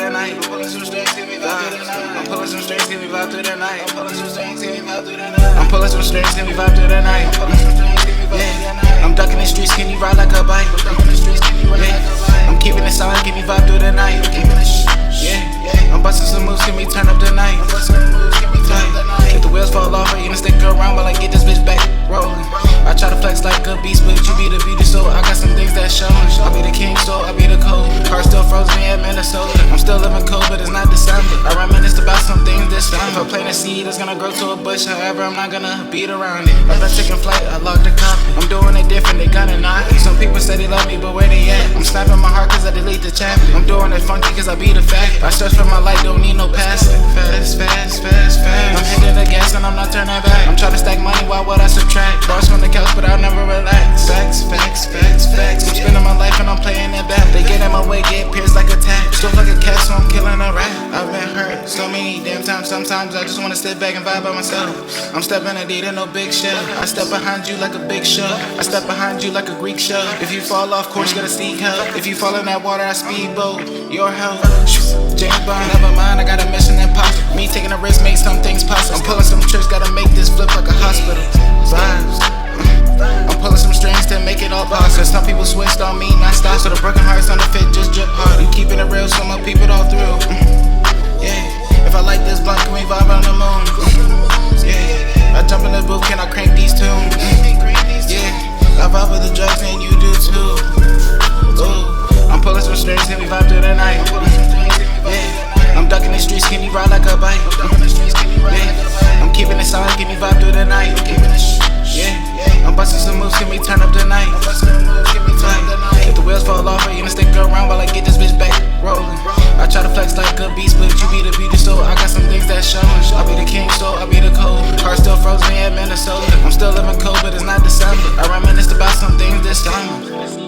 the night. I'm pulling some strings, give me vibe through the night. I'm pulling some strings, give me vibe through the night. I'm pulling some strings, give me vibe through the night. I'm pulling some strings, give me vibe through the night. I'm pulling some strings, give me vibe through the night. I'm ducking the streets, can you ride like a bike? I'm ducking the streets, can you ride like a bike? I'm keeping it solid, give me vibe through the night. I'm busting some moves, can we turn up the night? I'm busting some moves, can we turn up the night? If the wheels fall off, I even stick around while I get this bitch back rolling. I try to flex like a beast, but you be the beauty, so I got some things that's showing. I be the king, so I be the cold. Car still frozen in Minnesota. I'm still living cold, but it's not December. I reminisce about some things this summer. Playing a seed that's gonna grow to a bush, however, I'm not gonna beat around it. I've been taking flight, I locked the copy. I'm doing it different, they gonna knock it. Some people say they love me, but where they at? I'm snapping my heart cause I delete the chapter. I'm doing it funky cause I be the fact. I search for my light, don't need no passing. Fast, fast, fast, fast. I'm hitting the gas and I'm not turning back. I'm trying to stack money, why would I subtract? Bars from the couch, but I'll never relax. Facts, facts, facts, facts. I'm spending my life and I'm playing it back. They get in my way, get pierced like a tack. Still like a cat, so I'm killing a rat. I've been hurt so many damn times. Sometimes I just wanna sit back and vibe by myself. I'm stepping a deed in no big shell. I step behind you like a big shove. I step behind you like a Greek shove. If you fall off course, you gotta seek help. If you fall in that water, I speedboat. Your help. James Bond, never mind, I got a mission impossible. Me taking a risk makes some things possible. I'm pulling some tricks, gotta make this flip like a hospital. Vibes. I'm pulling some strings to make it all possible. Some people switched on me, not stop. So the broken hearts on the fit just drip hard. I'm keeping it real, so my people all through. Yeah, if I like this blunt, can we vibe on the moon? Yeah, I jump in the booth, can I crank these tunes? Yeah, I vibe with the drugs and you do too. Ooh, I'm pulling some strings, can we vibe through the night? Yeah, I'm ducking the streets, can you ride like a bike? Yeah, I'm keeping it solid, can you vibe through the night? Yeah, I'm busting some moves, can we turn up the night? If the wheels fall off, I even stick around while I get this bitch back rolling. I try to flex like a beast, but you be the beauty, so I got some things that's showing. I be the king, so I be the cold. Car still frozen in Minnesota. I'm still living cold, but it's not December. I reminisce about some things this summer.